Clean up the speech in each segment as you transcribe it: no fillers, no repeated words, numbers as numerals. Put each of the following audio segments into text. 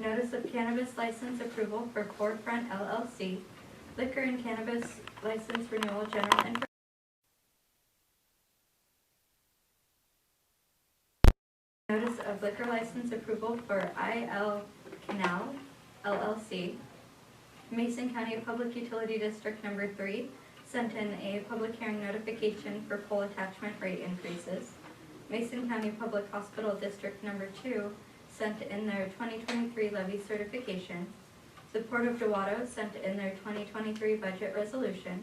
Notice of cannabis license approval for Forefront LLC, liquor and cannabis license renewal, general information. Notice of liquor license approval for IL Canal LLC. Mason County Public Utility District Number 3 sent in a public hearing notification for pole attachment rate increases. Mason County Public Hospital District Number 2 sent in their 2023 levy certification. The Port of Dewato sent in their 2023 budget resolution.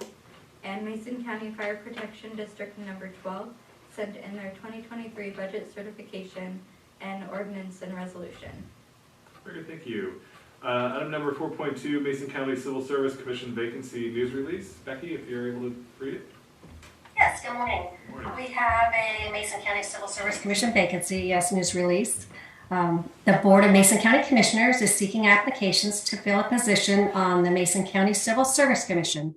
And Mason County Fire Protection District Number 12 sent in their 2023 budget certification and ordinance and resolution. Very good, thank you. Item number 4.2, Mason County Civil Service Commission vacancy news release. Becky, if you're able to read it. Yes, good morning. Good morning. We have a Mason County Civil Service Commission vacancy, yes, news release. The Board of Mason County Commissioners is seeking applications to fill a position on the Mason County Civil Service Commission.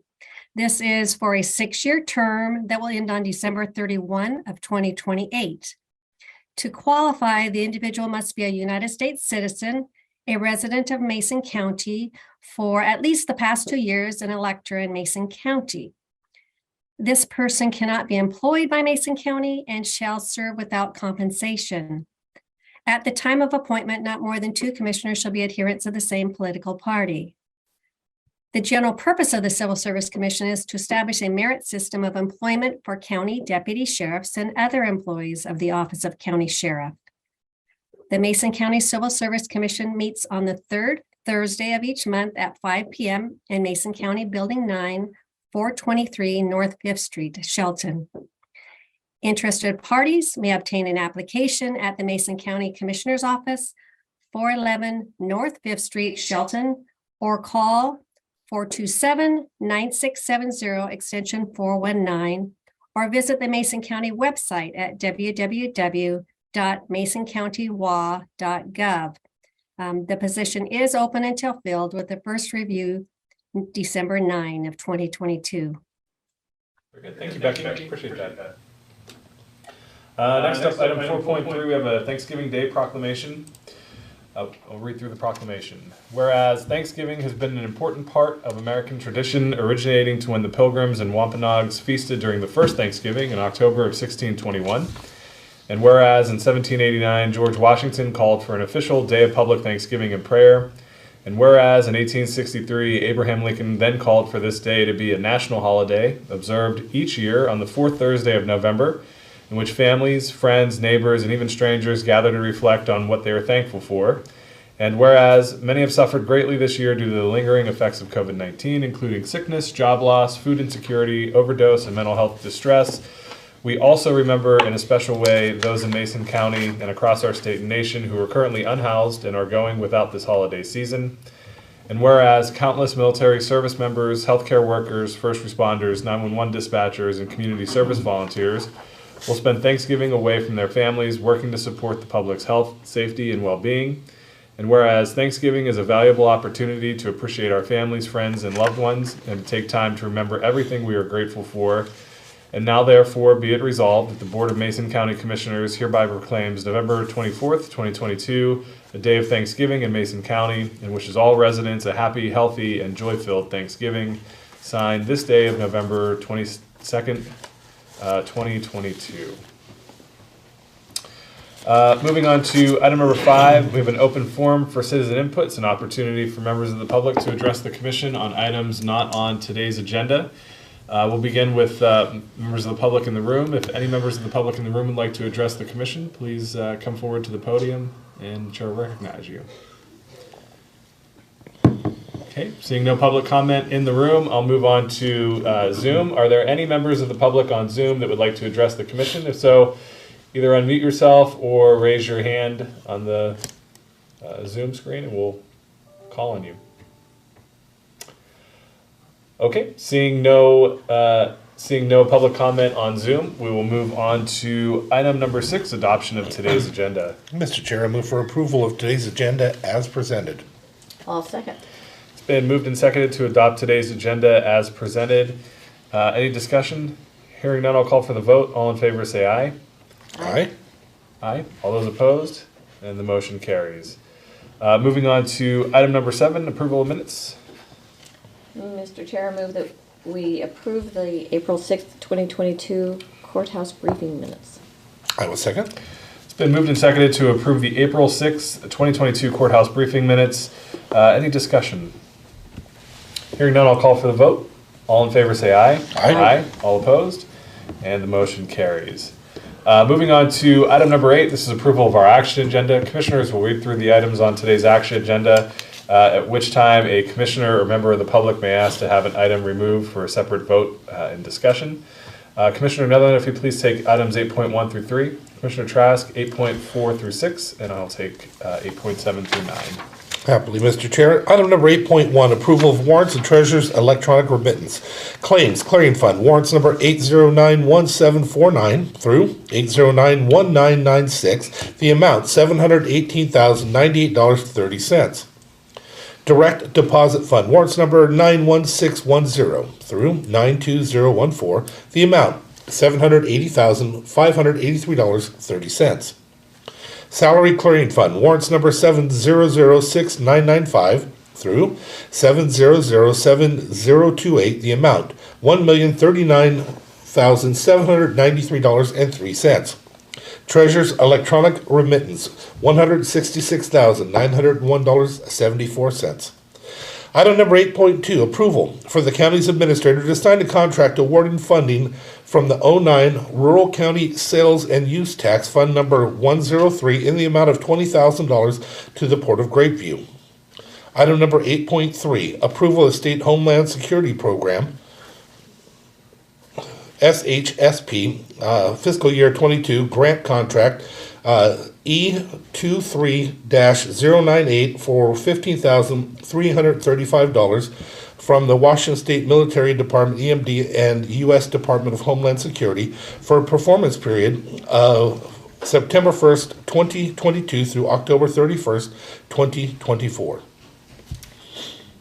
This is for a 6-year term that will end on December 31 of 2028. To qualify, the individual must be a United States citizen, a resident of Mason County for at least the past 2 years, an elector in Mason County. This person cannot be employed by Mason County and shall serve without compensation. At the time of appointment, not more than 2 commissioners shall be adherents of the same political party. The general purpose of the Civil Service Commission is to establish a merit system of employment for county deputy sheriffs and other employees of the Office of County Sheriff. The Mason County Civil Service Commission meets on the 3rd Thursday of each month at 5 p.m. in Mason County Building 9, 423 North 5th Street, Shelton. Interested parties may obtain an application at the Mason County Commissioner's Office, 411 North 5th Street, Shelton, or call 427-9670 extension 419, or visit the Mason County website at www.masoncountywa.gov. The position is open until filled, with the first review December 9 of 2022. Very good, thank you, Becky. Appreciate that. Next up, item 4.3, we have a Thanksgiving Day proclamation. I'll read through the proclamation. Whereas Thanksgiving has been an important part of American tradition, originating to when the Pilgrims and Wampanoags feasted during the first Thanksgiving in October of 1621. And whereas in 1789, George Washington called for an official day of public thanksgiving and prayer. And whereas in 1863, Abraham Lincoln then called for this day to be a national holiday, observed each year on the 4th Thursday of November, in which families, friends, neighbors, and even strangers gather to reflect on what they are thankful for. And whereas many have suffered greatly this year due to the lingering effects of COVID-19, including sickness, job loss, food insecurity, overdose, and mental health distress, we also remember in a special way those in Mason County and across our state and nation who are currently unhoused and are going without this holiday season. And whereas countless military service members, healthcare workers, first responders, 911 dispatchers, and community service volunteers will spend Thanksgiving away from their families, working to support the public's health, safety, and well-being. And whereas Thanksgiving is a valuable opportunity to appreciate our families, friends, and loved ones, and to take time to remember everything we are grateful for. And now therefore be it resolved that the Board of Mason County Commissioners hereby proclaims November 24th, 2022, a day of Thanksgiving in Mason County, and wishes all residents a happy, healthy, and joy-filled Thanksgiving. Signed this day of November 22nd, 2022. Moving on to item number 5, we have an open forum for citizen inputs, an opportunity for members of the public to address the commission on items not on today's agenda. We'll begin with members of the public in the room. If any members of the public in the room would like to address the commission, please come forward to the podium and the chair will recognize you. Okay, seeing no public comment in the room, I'll move on to Zoom. Are there any members of the public on Zoom that would like to address the commission? If so, either unmute yourself or raise your hand on the Zoom screen and we'll call on you. Okay, seeing no public comment on Zoom, we will move on to item number 6, adoption of today's agenda. Mr. Chair, I move for approval of today's agenda as presented. I'll second. Been moved and seconded to adopt today's agenda as presented. Any discussion? Hearing none, I'll call for the vote. All in favor say aye. Aye. Aye. All those opposed? And the motion carries. Moving on to item number 7, approval of minutes. Mr. Chair, I move that we approve the April 6th, 2022 courthouse briefing minutes. I will second. It's been moved and seconded to approve the April 6th, 2022 courthouse briefing minutes. Any discussion? Hearing none, I'll call for the vote. All in favor say aye. Aye. All opposed? And the motion carries. Moving on to item number 8, this is approval of our action agenda. Commissioners will read through the items on today's action agenda, at which time a commissioner or member of the public may ask to have an item removed for a separate vote and discussion. Commissioner Netherland, if you please take items 8.1 through 3. Commissioner Trask, 8.4 through 6, and I'll take 8.7 through 9. Happily, Mr. Chair. Item number 8.1, approval of warrants and treasurer's electronic remittance. Claims, clearing fund, warrants number 8091749 through 8091996, the amount $718,098.30. Direct deposit fund, warrants number 91610 through 92014, the amount $780,583.30. Salary Clearing Fund, warrants number 7006995 through 7007028, the amount $1,039,793.03. Treasurer's Electronic Remittance, $166,901.74. Item number 8.2, approval for the county's administrator to sign a contract awarding funding from the 09 Rural County Sales and Use Tax Fund number 103 in the amount of $20,000 to the Port of Grapeview. Item number 8.3, approval of State Homeland Security Program, SHSP, fiscal year 22 grant contract, E23-098 for $15,335 from the Washington State Military Department, EMD, and U.S. Department of Homeland Security for a performance period of September 1st, 2022 through October 31st, 2024.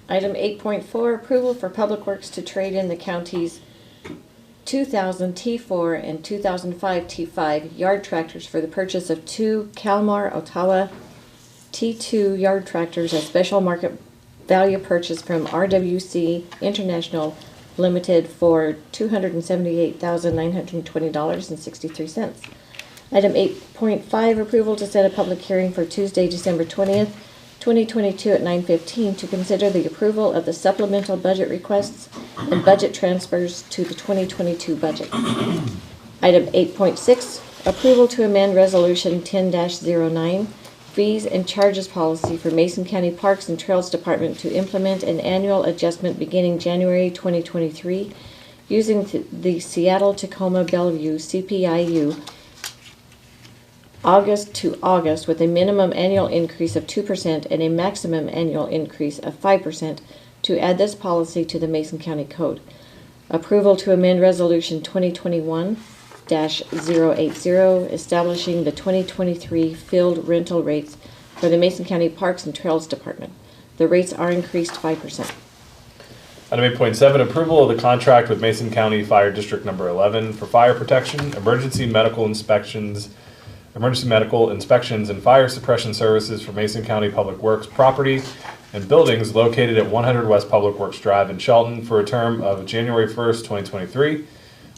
Item 8.4, approval for Public Works to trade in the county's 2000 T4 and 2005 T5 yard tractors for the purchase of 2 Kalmar Ottawa T2 yard tractors at special market value purchase from RWC International Limited for $278,920.63. Item 8.5, approval to set a public hearing for Tuesday, December 20th, 2022 at 9:15 to consider the approval of the supplemental budget requests and budget transfers to the 2022 budget. Item 8.6, approval to amend Resolution 10-09, fees and charges policy for Mason County Parks and Trails Department to implement an annual adjustment beginning January 2023 using the Seattle-Tacoma-Bellevue CPIU August to August with a minimum annual increase of 2% and a maximum annual increase of 5% to add this policy to the Mason County Code. Approval to amend Resolution 2021-080 establishing the 2023 field rental rates for the Mason County Parks and Trails Department. The rates are increased 5%. Item 8.7, approval of the contract with Mason County Fire District Number 11 for fire protection, emergency medical inspections, and fire suppression services for Mason County Public Works property and buildings located at 100 West Public Works Drive in Shelton for a term of January 1st, 2023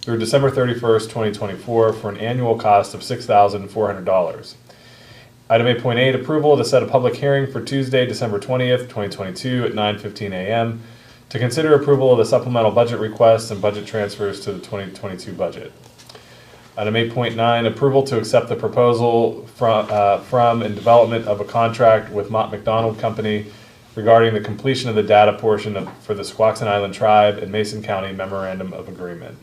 through December 31st, 2024 for an annual cost of $6,400. Item 8.8, approval to set a public hearing for Tuesday, December 20th, 2022 at 9:15 a.m. to consider approval of the supplemental budget requests and budget transfers to the 2022 budget. Item 8.9, approval to accept the proposal from and development of a contract with Mott McDonald Company regarding the completion of the data portion for the Squaxin Island Tribe and Mason County Memorandum of Agreement.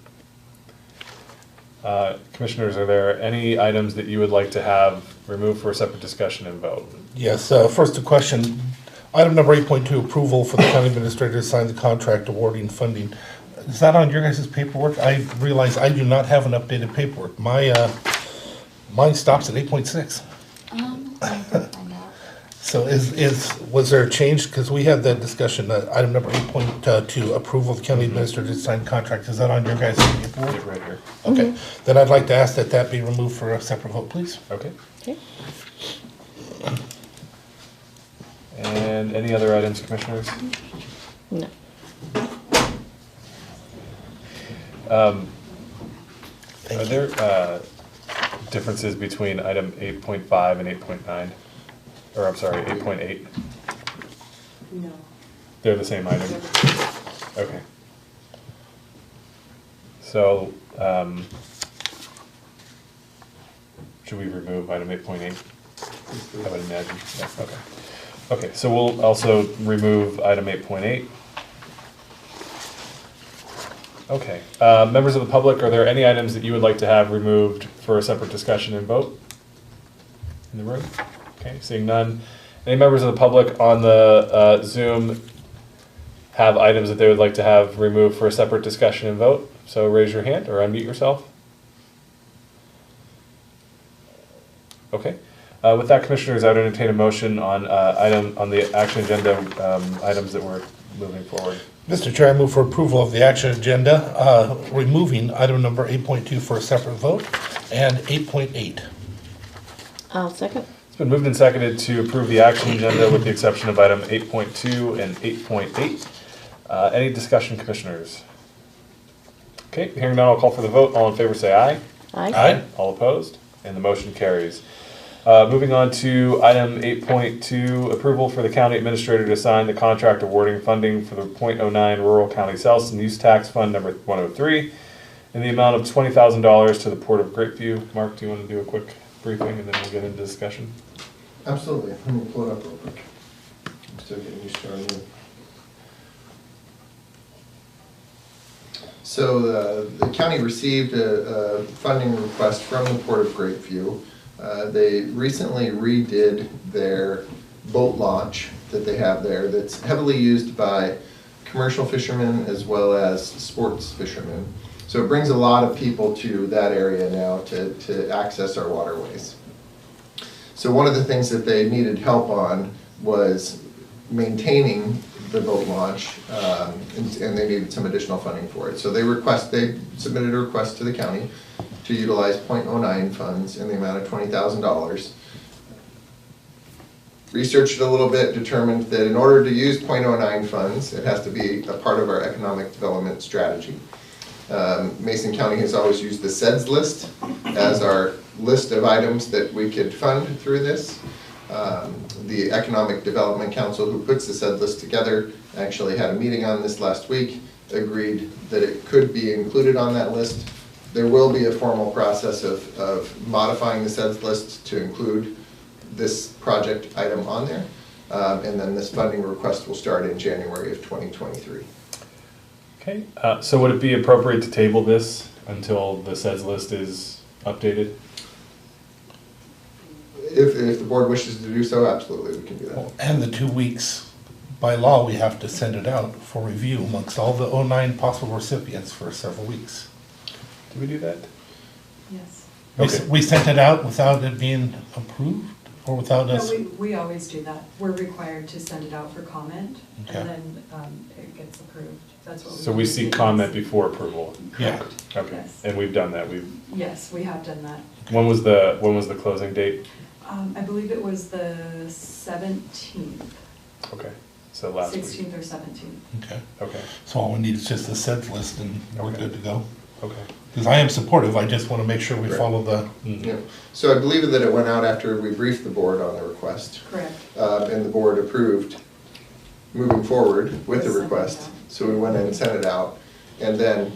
Commissioners, are there any items that you would like to have removed for a separate discussion and vote? Yes, first a question. Item number 8.2, approval for the county administrator to sign the contract awarding funding. Is that on your guys' paperwork? I realize I do not have an updated paperwork. Mine stops at 8.6. I can find out. So was there a change? Because we had that discussion, item number 8.2, approval of the county administrator to sign contract. Is that on your guys' paperwork? Right here. Okay, then I'd like to ask that be removed for a separate vote, please. Okay. Okay. And any other items, commissioners? No. Are there differences between item 8.5 and 8.9? Or I'm sorry, 8.8? No. They're the same item? Okay. So, should we remove item 8.8? I would imagine, yeah, okay. Okay, so we'll also remove item 8.8. Okay, members of the public, are there any items that you would like to have removed for a separate discussion and vote in the room? Okay, seeing none. Any members of the public on the Zoom have items that they would like to have removed for a separate discussion and vote? So raise your hand or unmute yourself. Okay. With that, commissioners, I would entertain a motion on the action agenda items that we're moving forward. Mr. Chair, I move for approval of the action agenda, removing item number 8.2 for a separate vote, and 8.8. I'll second. It's been moved and seconded to approve the action agenda with the exception of item 8.2 and 8.8. Any discussion, commissioners? Okay, hearing none, I'll call for the vote. All in favor say aye. Aye. All opposed? And the motion carries. Moving on to item 8.2, approval for the county administrator to sign the contract awarding funding for the .09 Rural County Sales and Use Tax Fund number 103 in the amount of $20,000 to the Port of Grapeview. Mark, do you want to do a quick briefing and then we'll get into discussion? Absolutely. Let me pull it up real quick. I'm still getting used to our new. So the county received a funding request from the Port of Grapeview. They recently redid their boat launch that they have there that's heavily used by commercial fishermen as well as sports fishermen. So it brings a lot of people to that area now to access our waterways. So one of the things that they needed help on was maintaining the boat launch, and they needed some additional funding for it. So they submitted a request to the county to utilize .09 funds in the amount of $20,000. Researched it a little bit, determined that in order to use .09 funds, it has to be a part of our economic development strategy. Mason County has always used the SEDS list as our list of items that we could fund through this. The Economic Development Council, who puts the SEDS list together, actually had a meeting on this last week, agreed that it could be included on that list. There will be a formal process of modifying the SEDS list to include this project item on there, and then this funding request will start in January of 2023. Okay, so would it be appropriate to table this until the SEDS list is updated? If the board wishes to do so, absolutely, we can do that. And the 2 weeks, by law, we have to send it out for review amongst all the 09 possible recipients for several weeks. Do we do that? Yes. Okay. We sent it out without it being approved, or without No, us? we always do that. We're required to send it out for comment, Okay. and then it gets approved. That's what we. So we see comment before approval? Yeah. Okay, Yes. and we've done that, Yes, we have done that. when was the closing date? I believe it was the 17th, Okay, so last week. 16th or 17th. Okay, Okay, so all we need is just the SEDS list and we're Okay. good to go. okay. Because I am supportive, I just want to make sure we Right. follow the, Mhm. Yeah. So I believe that it went out after we briefed the board on the request, Correct. and the board approved moving forward with the Send it request. out. So we went and sent it out, and then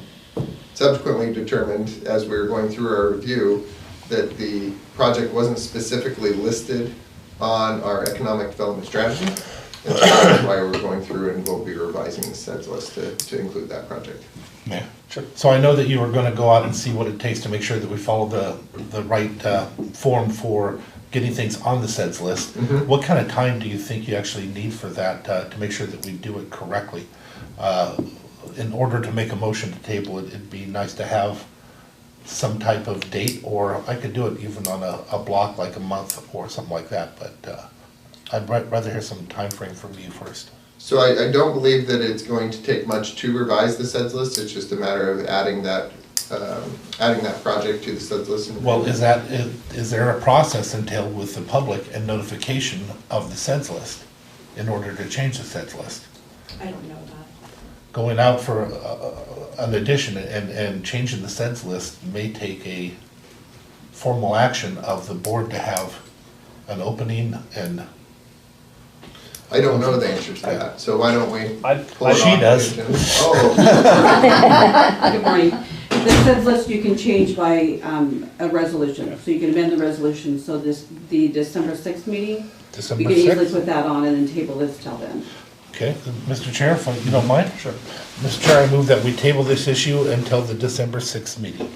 subsequently determined, as we were going through our review, that the project wasn't specifically listed on our economic development strategy. And so that's why we're going through and we'll be revising the SEDS list to include that project. yeah. So I know that you were going to go out and see what it takes to make sure that we follow the right form for getting things on the SEDS list. Mhm. What kind of time do you think you actually need for that to make sure that we do it correctly? In order to make a motion to table it, it'd be nice to have some type of date, or I could do it even on a block, like a month or something like that, but I'd rather hear some time frame from you first. So I don't believe that it's going to take much to revise the SEDS list. It's just a matter of adding that project to the SEDS list. Well, is there a process entailed with the public and notification of the SEDS list? in order to change the seds list? I don't know that. Going out for an addition and changing the seds list may take a formal action of the board to have an opening and. I don't know the answer to that, so why don't we pull it She off the does. agenda? Oh, Good morning. The feds list you can change by a resolution, so you can amend the resolution, so the December 6th meeting, December you can easily 6th? put that on and then table this till then. Okay, Mr. Chair, if you don't mind? Sure. Mr. Chair, I move that we table this issue until the December 6th meeting.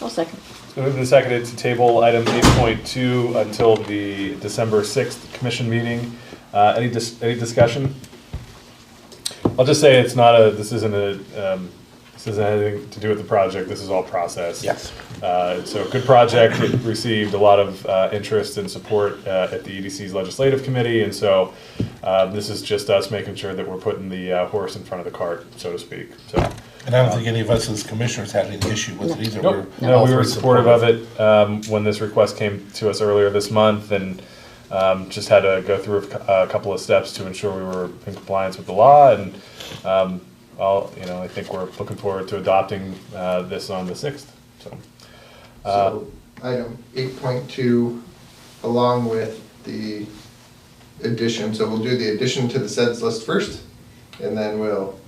I'll second. So moved and seconded to table item 8.2 until the December 6th commission meeting. Any discussion? I'll just say it's not this isn't anything to do with the project. This is all process. Yes. So good project. It received a lot of interest and support at the EDC's legislative committee, and so this is just us making sure that we're putting the horse in front of the cart, so to speak. So. And I don't think any of us as commissioners had any issue with it either. Nope. We're No, all we were very supportive of it when this request came to us earlier this month, and just had to go through a couple of steps to ensure we were in compliance with the law. And I think we're looking forward to adopting this on the 6th. so item 8.2, along with the addition, so we'll do the addition to the SEDS list first, and then we'll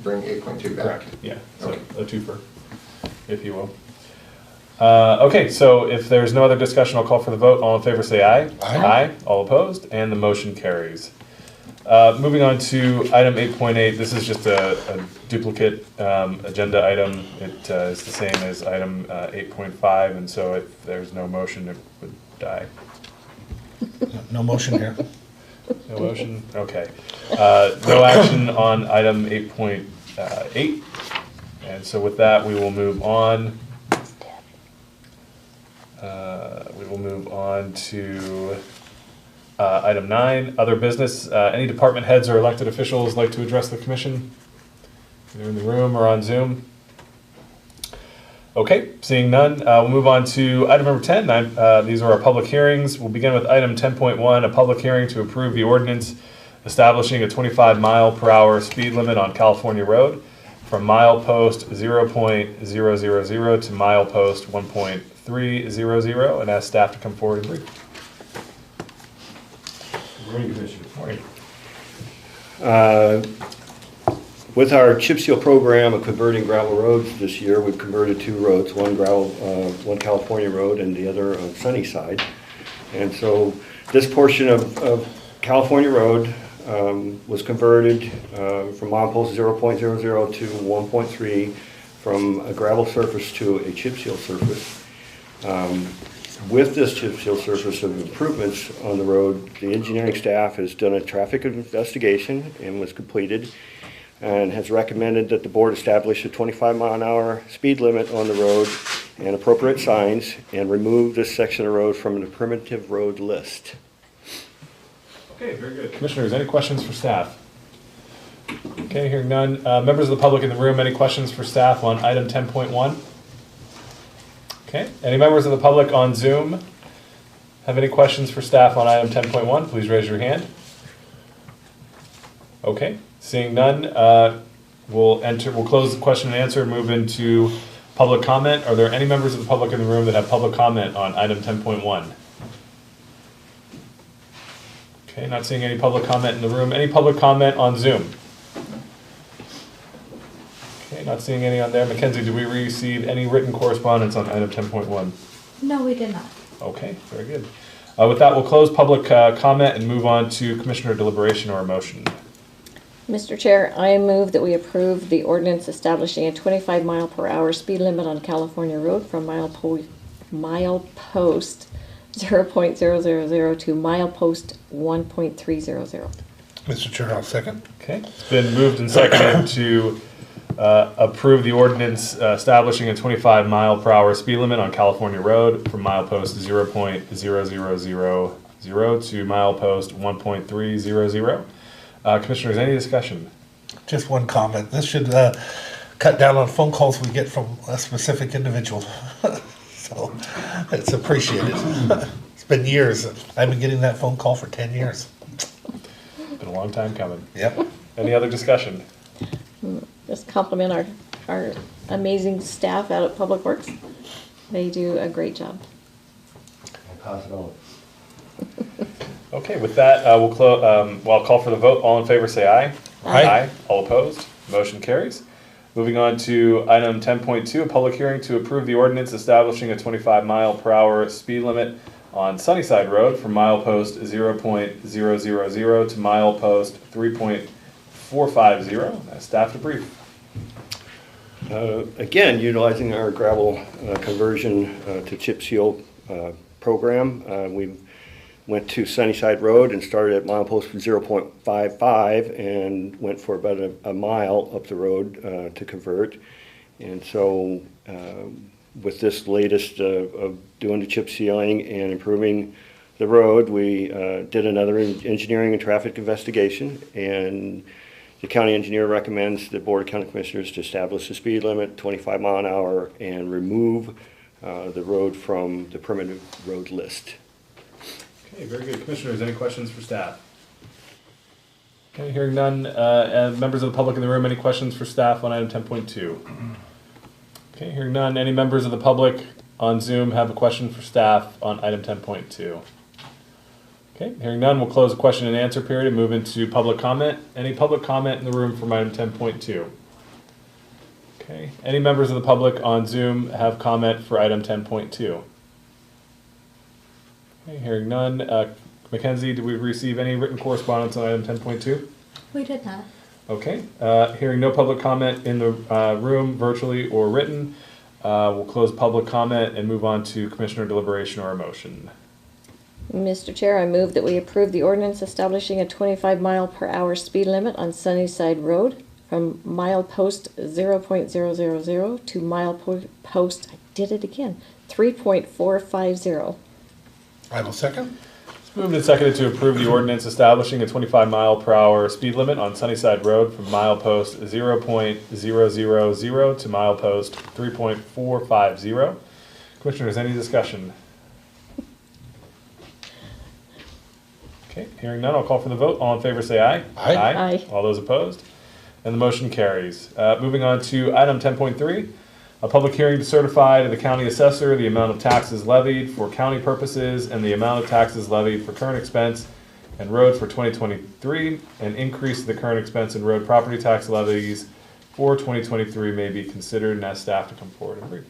bring 8.2 back. Correct. Yeah. So Okay. a twofer, if you will. Okay, so if there's no other discussion, I'll call for the vote. All in favor, say aye. Aye. All opposed, and the motion carries. Moving on to item 8.8, this is just a duplicate agenda item. It is the same as item 8.5, and so if there's no motion, it would die. No motion here. No motion? Okay. No action on item 8.8. And so with that, we will move on. To item 9, other business. Any department heads or elected officials like to address the commission? Either in the room or on Zoom? Okay, seeing none, we'll move on to item number 10. These are our public hearings. We'll begin with item 10.1, a public hearing to approve the ordinance establishing a 25-mile-per-hour speed limit on California Road from milepost 0.000 to milepost 1.300, and ask staff to come forward and brief. Good morning, Commissioner. Morning. With our chip seal program of converting gravel roads this year, we've converted 2 roads, one California road and the other on Sunnyside. And so this portion of California Road was converted from milepost 0.00 to 1.3, from a gravel surface to a chip seal surface. With this chip seal surface of improvements on the road, the engineering staff has done a traffic investigation and was completed, and has recommended that the board establish a 25-mile-an-hour speed limit on the road and appropriate signs, and remove this section of road from the primitive road list. Okay, very good. Commissioners, any questions for staff? Okay, hearing none. Members of the public in the room, any questions for staff on item 10.1? Okay, any members of the public on Zoom have any questions for staff on item 10.1? Please raise your hand. Okay, seeing none, we'll close the question and answer and move into public comment. Are there any members of the public in the room that have public comment on item 10.1? Okay, not seeing any public comment in the room. Any public comment on Zoom? Okay, not seeing any on there. Mackenzie, did we receive any written correspondence on item 10.1? No, we did not. Okay, very good. With that, we'll close public comment and move on to commissioner deliberation or a motion. Mr. Chair, I move that we approve the ordinance establishing a 25-mile-per-hour speed limit on California Road from milepost 0.000 to milepost 1.300. Mr. Chair, I'll second. Okay, it's been moved and seconded to approve the ordinance establishing a 25-mile-per-hour speed limit on California Road from milepost 0.0000 to milepost 1.300. Commissioners, any discussion? Just one comment. This should cut down on phone calls we get from a specific individual. So it's appreciated. It's been years. I've been getting that phone call for 10 years. long time coming. Yep. Any other discussion? Just compliment our amazing staff out at Public Works. They do a great job. I'll pass it on. Okay, with that, we'll I'll call for the vote. All in favor, say aye. Aye. All opposed? Motion carries. Moving on to item 10.2, a public hearing to approve the ordinance establishing a 25-mile-per-hour speed limit on Sunnyside Road from milepost 0.000 to milepost 3.450. Staff to brief. Again, utilizing our gravel conversion to chip seal program, we went to Sunnyside Road and started at milepost 0.55 and went for about a mile up the road to convert. And so with this latest of doing the chip sealing and improving the road, we did another engineering and traffic investigation, and the county engineer recommends the Board of County Commissioners to establish the speed limit, 25 mile an hour, and remove the road from the permitted road list. Okay, very good. Commissioners, any questions for staff? Okay, hearing none. Members of the public in the room, any questions for staff on item 10.2? Okay, hearing none. Any members of the public on Zoom have a question for staff on item 10.2? Okay, hearing none, we'll close the question and answer period and move into public comment. Any public comment in the room from item 10.2? Okay, any members of the public on Zoom have comment for item 10.2? Okay, hearing none. Mackenzie, did we receive any written correspondence on item 10.2? We did not. Okay, hearing no public comment in the room, virtually or written, we'll close public comment and move on to commissioner deliberation or a motion. Mr. Chair, I move that we approve the ordinance establishing a 25-mile-per-hour speed limit on Sunnyside Road from milepost 0.000 to milepost, I did it again, 3.450. I will second. It's moved and seconded to approve the ordinance establishing a 25-mile-per-hour speed limit on Sunnyside Road from milepost 0.000 to milepost 3.450. Commissioners, any discussion? Okay, hearing none, I'll call for the vote. All in favor say aye. Aye. Aye. All those opposed? And the motion carries. Moving on to item 10.3, a public hearing to certify to the county assessor the amount of taxes levied for county purposes and the amount of taxes levied for current expense and road for 2023, and increase the current expense and road property tax levies for 2023 may be considered, and ask staff to come forward and brief.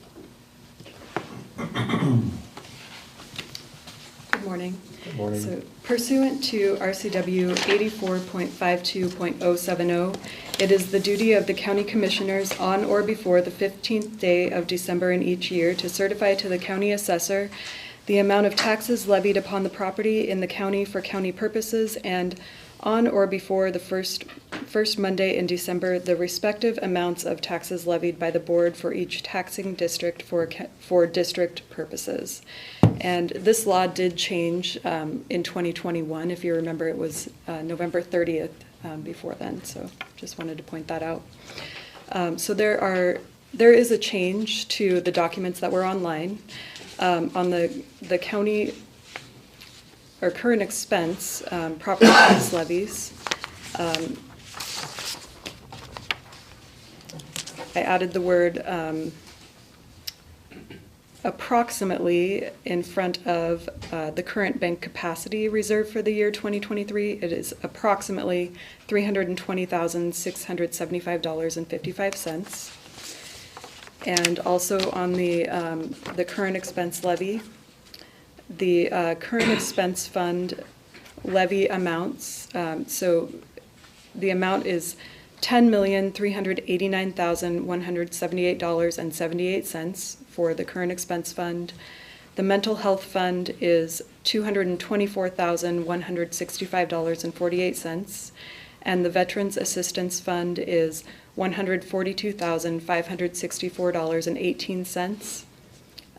Good morning. Good morning. So pursuant to RCW 84.52.070, it is the duty of the county commissioners on or before the 15th day of December in each year to certify to the county assessor the amount of taxes levied upon the property in the county for county purposes, and on or before the first Monday in December, the respective amounts of taxes levied by the board for each taxing district for district purposes. And this law did change in 2021. If you remember, it was November 30th before then, so just wanted to point that out. So there is a change to the documents that were online. On the county or current expense, property tax levies, I added the word approximately in front of the current bank capacity reserve for the year 2023. It is approximately $320,675.55. And also on the current expense levy, the current expense fund levy amounts, so the amount is $10,389,178.78 for the current expense fund. The mental health fund is $224,165.48, and the Veterans Assistance Fund is $142,564.18.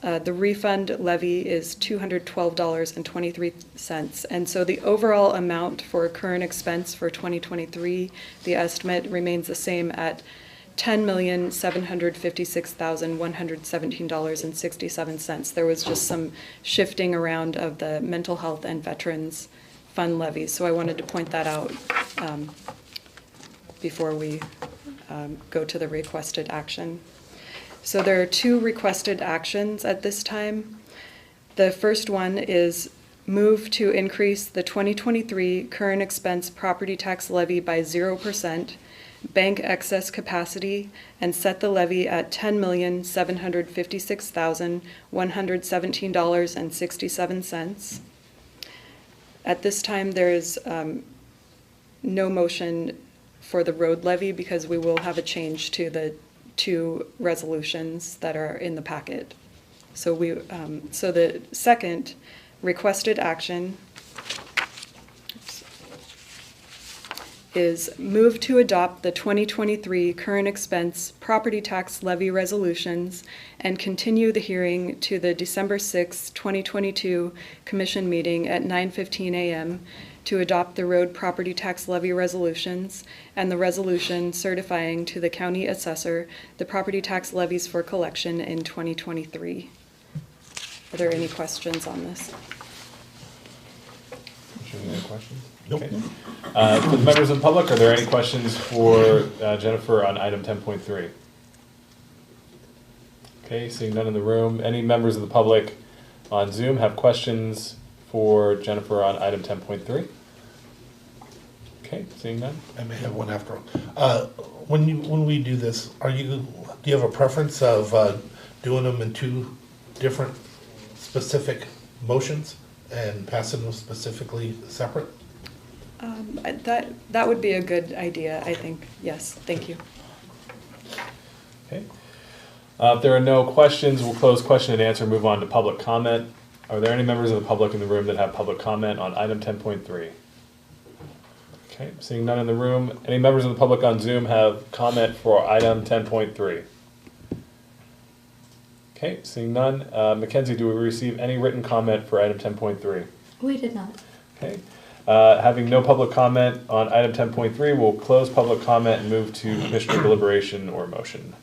The refund levy is $212.23. And so the overall amount for current expense for 2023, the estimate remains the same at $10,756,117.67. There was just some shifting around of the mental health and veterans fund levies, so I wanted to point that out before we go to the requested action. So there are two requested actions at this time. The first one is move to increase the 2023 current expense property tax levy by 0%, bank excess capacity, and set the levy at $10,756,117.67. At this time, there is no motion for the road levy because we will have a change to the two resolutions that are in the packet. So so the second requested action is move to adopt the 2023 current expense property tax levy resolutions and continue the hearing to the December 6, 2022 commission meeting at 9:15 a.m. to adopt the road property tax levy resolutions and the resolution certifying to the county assessor the property tax levies for collection in 2023. Are there any questions on this? Any questions? Nope. Okay. For the members of the public, are there any questions for Jennifer on item 10.3? Okay, seeing none in the room. Any members of the public on Zoom have questions for Jennifer on item 10.3? Okay, seeing none. I may have one after all. When we do this, do you have a preference of doing them in two different specific motions and passing them specifically separate? That would be a good idea, I think. Yes, thank you. Okay. If there are no questions, we'll close question and answer, move on to public comment. Are there any members of the public in the room that have public comment on item 10.3? Okay, seeing none in the room. Any members of the public on Zoom have comment for item 10.3? Okay, seeing none. Mackenzie, do we receive any written comment for item 10.3? We did not. Okay. Having no public comment on item 10.3, we'll close public comment and move to commissioner deliberation or motion.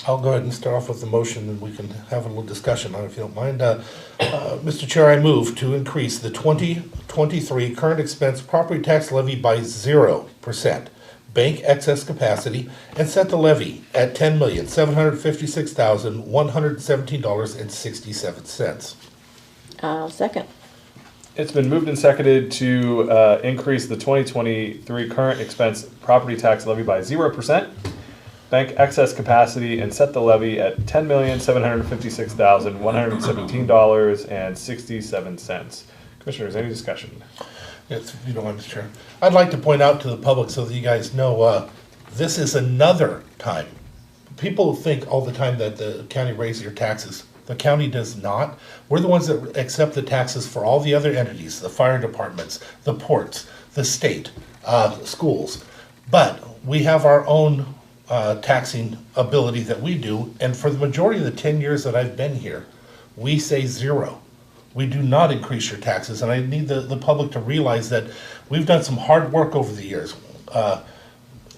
I'll go ahead and start off with the motion and we can have a little discussion on it if you don't mind. Mr. Chair, I move to increase the 2023 current expense property tax levy by 0%, bank excess capacity, and set the levy at $10,756,117.67. I'll second. It's been moved and seconded to increase the 2023 current expense property tax levy by 0%, bank excess capacity, and set the levy at $10,756,117.67. Commissioners, any discussion? Yes, if you don't mind, Mr. Chair. I'd like to point out to the public so that you guys know, this is another time. People think all the time that the county raises your taxes. The county does not. We're the ones that accept the taxes for all the other entities, the fire departments, the ports, the state, schools. But we have our own taxing ability that we do, and for the majority of the 10 years that I've been here, we say 0. We do not increase your taxes, and I need the public to realize that we've done some hard work over the years.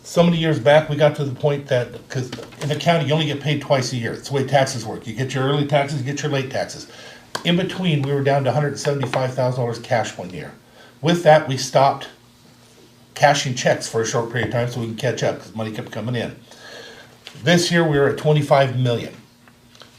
So many years back, we got to the point that, because in the county, you only get paid twice a year. It's the way taxes work. You get your early taxes, you get your late taxes. In between, we were down to $175,000 cash one year. With that, we stopped cashing checks for a short period of time so we can catch up, because money kept coming in. This year, we were at $25 million.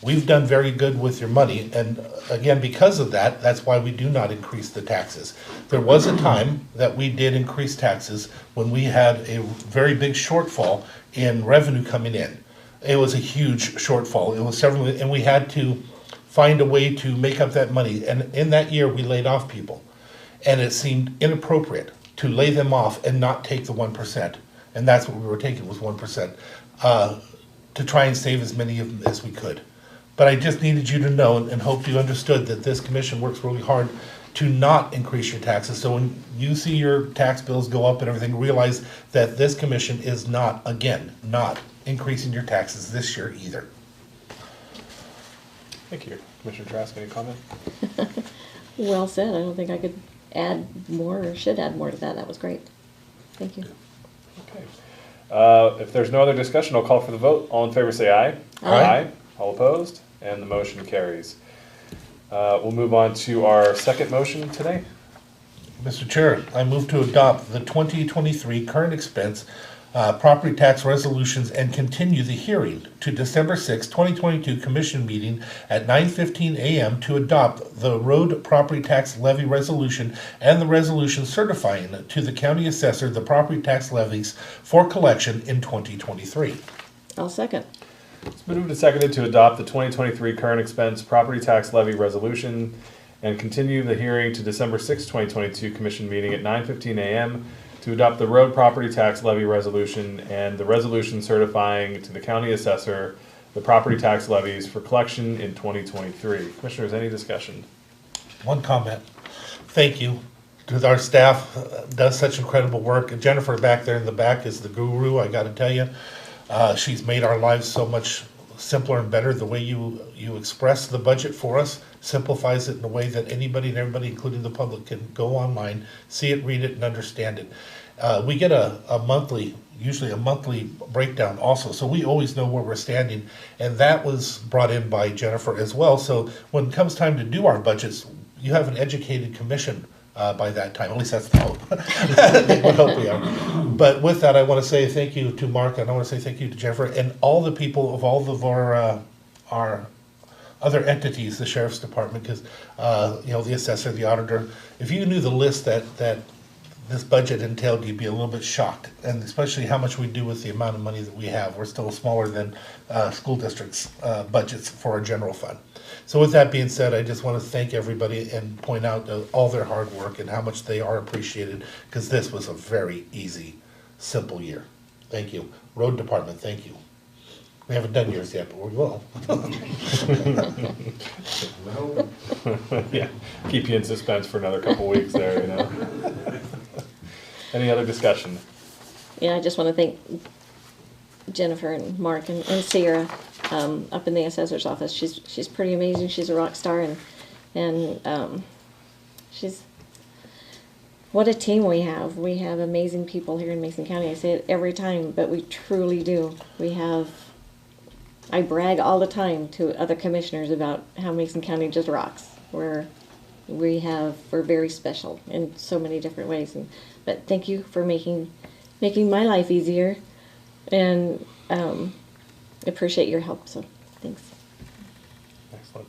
We've done very good with your money, and again, because of that, that's why we do not increase the taxes. There was a time that we did increase taxes when we had a very big shortfall in revenue coming in. It was a huge shortfall. It was several, and we had to find a way to make up that money. And in that year, we laid off people, and it seemed inappropriate to lay them off and not take the 1%. And that's what we were taking, was 1%, to try and save as many of them as we could. But I just needed you to know and hope you understood that this commission works really hard to not increase your taxes. So when you see your tax bills go up and everything, realize that this commission is not, again, not increasing your taxes this year either. Thank you. Commissioner Trask, any comment? Well said. I don't think I could add more or should add more to that. That was great. Thank you. Okay. If there's no other discussion, I'll call for the vote. All in favor say aye. Aye. All opposed? And the motion carries. We'll move on to our second motion today. Mr. Chair, I move to adopt the 2023 current expense property tax resolutions and continue the hearing to December 6, 2022 commission meeting at 9:15 a.m. to adopt the road property tax levy resolution and the resolution certifying to the county assessor the property tax levies for collection in 2023. I'll second. It's been moved and seconded to adopt the 2023 current expense property tax levy resolution and continue the hearing to December 6, 2022 commission meeting at 9:15 a.m. to adopt the road property tax levy resolution and the resolution certifying to the county assessor the property tax levies for collection in 2023. Commissioners, any discussion? One comment. Thank you to our staff, does such incredible work. And Jennifer back there in the back is the guru, I gotta tell you. She's made our lives so much simpler and better. The way you express the budget for us simplifies it in a way that anybody and everybody, including the public, can go online, see it, read it, and understand it. We get usually a monthly breakdown also, so we always know where we're standing, and that was brought in by Jennifer as well. So when it comes time to do our budgets, you have an educated commission by that time. At least that's the hope. That's what hope we are. But with that, I want to say thank you to Mark, and I want to say thank you to Jennifer, and all the people of all of our other entities, the sheriff's department, because the assessor, the auditor. If you knew the list that this budget entailed, you'd be a little bit shocked, and especially how much we do with the amount of money that we have. We're still smaller than school districts' budgets for our general fund. So with that being said, I just want to thank everybody and point out all their hard work and how much they are appreciated, because this was a very easy, simple year. Thank you. Road department, thank you. We haven't done yours yet, but we will. Yeah, keep you in suspense for another couple weeks there, Any other discussion? Yeah, I just want to thank Jennifer and Mark and Sierra up in the assessor's office. She's pretty amazing. She's a rock star, and she's, what a team we have. We have amazing people here in Mason County. I say it every time, but we truly do. I brag all the time to other commissioners about how Mason County just rocks. We're very special in so many different ways. But thank you for making my life easier, and appreciate your help. So thanks. Excellent.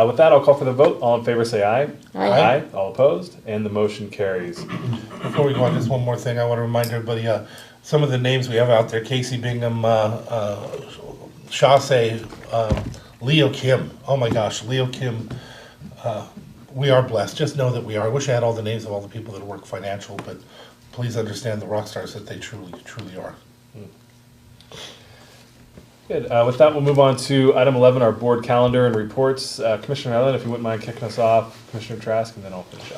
With that, I'll call for the vote. All in favor say aye. Aye. All opposed, and the motion carries. Before we go on, just one more thing. I want to remind everybody, some of the names we have out there: Casey Bingham, Shase, Leo Kim. Oh my gosh, Leo Kim. We are blessed. Just know that we are. I wish I had all the names of all the people that work financial, but please understand the rock stars that they truly, truly are. Good. With that, we'll move on to item 11, our board calendar and reports. Commissioner Allen, if you wouldn't mind kicking us off, Commissioner Trask, and then I'll finish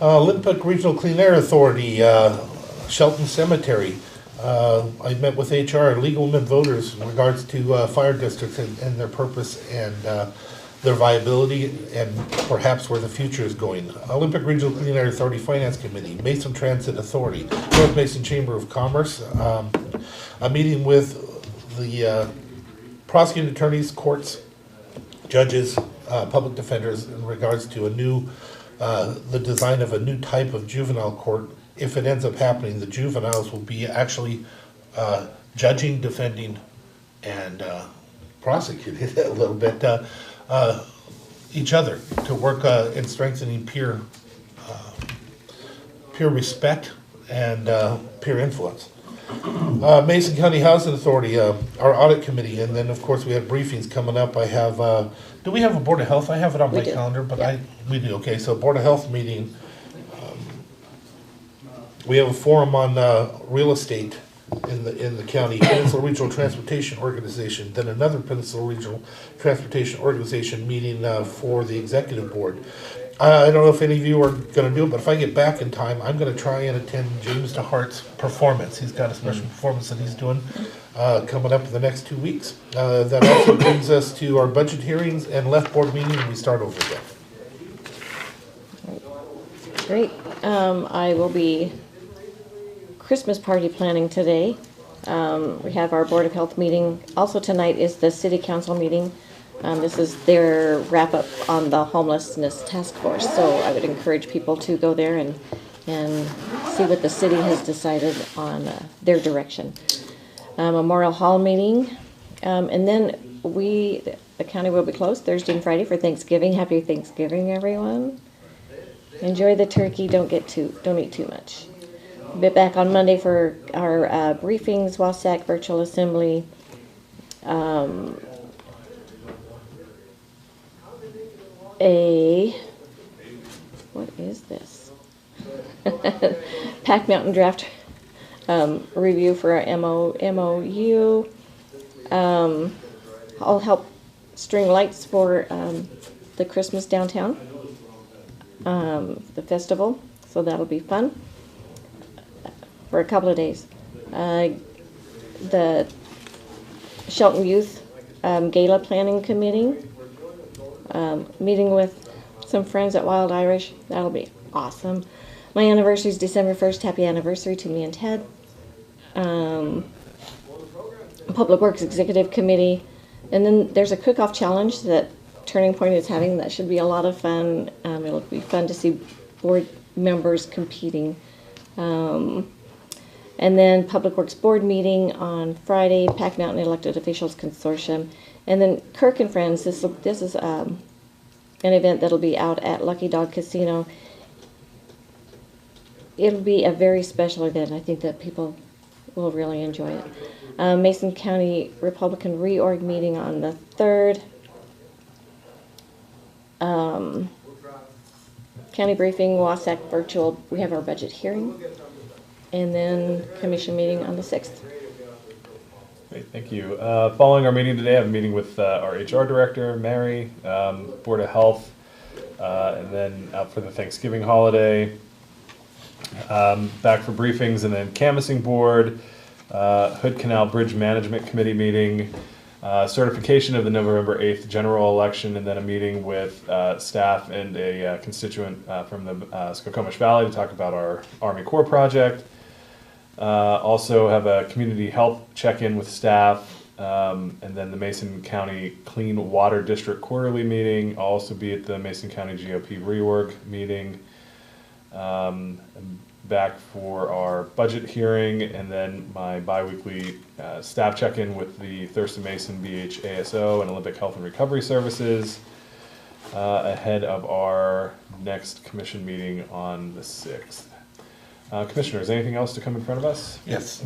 up. Lindbergh Regional Clean Air Authority, Shelton Cemetery. I met with HR, legal women voters, in regards to fire districts and their purpose and their viability and perhaps where the future is going. Olympic Regional Clean Air Authority Finance Committee, Mason Transit Authority, North Mason Chamber of Commerce, a meeting with the prosecuting attorneys, courts, judges, public defenders in regards to the design of a new type of juvenile court. If it ends up happening, the juveniles will be actually judging, defending, and prosecuting a little bit each other to work in strengthening peer respect and peer influence. Mason County Housing Authority, our audit committee, and then of course we have briefings coming up. I have, do we have a Board of Health? I have it on my calendar, but we do. Okay, so Board of Health meeting. We have a forum on real estate in the county, Peninsula Regional Transportation Organization, then another Peninsula Regional Transportation Organization meeting for the executive board. I don't know if any of you are going to do it, but if I get back in time, I'm going to try and attend James DeHart's performance. He's got a special performance that he's doing coming up in the next 2 weeks. That also brings us to our budget hearings and left board meeting, and we start over again. Great. I will be Christmas party planning today. We have our Board of Health meeting. Also tonight is the City Council meeting. This is their wrap-up on the homelessness task force, so I would encourage people to go there and see what the city has decided on their direction. Memorial Hall meeting, and then the county will be closed Thursday and Friday for Thanksgiving. Happy Thanksgiving, everyone. Enjoy the turkey, don't eat too much. Be back on Monday for our briefings, WASAC virtual assembly. What is this? Pack Mountain draft review for our MOU. I'll help string lights for the Christmas downtown, the festival, so that'll be fun for a couple of days. The Shelton Youth Gala Planning Committee, meeting with some friends at Wild Irish, that'll be awesome. My anniversary is December 1st, happy anniversary to me and Ted. Public Works Executive Committee, and then there's a cook-off challenge that Turning Point is having. That should be a lot of fun. It'll be fun to see board members competing. And then Public Works Board meeting on Friday, Pack Mountain Elected Officials Consortium. And then Kirk and Friends, this is an event that'll be out at Lucky Dog Casino. It'll be a very special event. I think that people will really enjoy it. Mason County Republican Reorg meeting on the 3rd. County briefing, WASAC virtual, we have our budget hearing. And then commission meeting on the 6th. Great, thank you. Following our meeting today, I have a meeting with our HR director, Mary, Board of Health, and then out for the Thanksgiving holiday. Back for briefings, and then canvassing board, Hood Canal Bridge Management Committee meeting, certification of the November 8th general election, and then a meeting with staff and a constituent from the Skokomish Valley to talk about our Army Corps project. Also have a community health check-in with staff, and then the Mason County Clean Water District quarterly meeting. I'll also be at the Mason County GOP reorg meeting. Back for our budget hearing, and then my bi-weekly staff check-in with the Thurston Mason BHASO and Olympic Health and Recovery Services ahead of our next commission meeting on the 6th. Commissioners, anything else to come in front of us? Yes.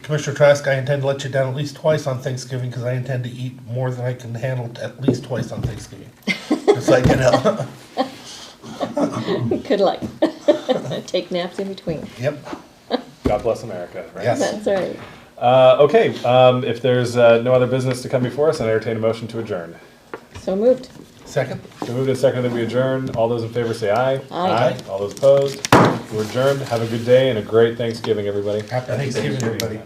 Commissioner Trask, I intend to let you down at least twice on Thanksgiving because I intend to eat more than I can handle at least twice on Thanksgiving. Just like you know. Good luck. Take naps in between. Yep. God bless America, right? Yes. That's right. Okay, if there's no other business to come before us, I entertain a motion to adjourn. So moved. Second? So moved and seconded that we adjourn. All those in favor say aye. Aye. All those opposed? We're adjourned. Have a good day and a great Thanksgiving, everybody. Happy Thanksgiving, everybody.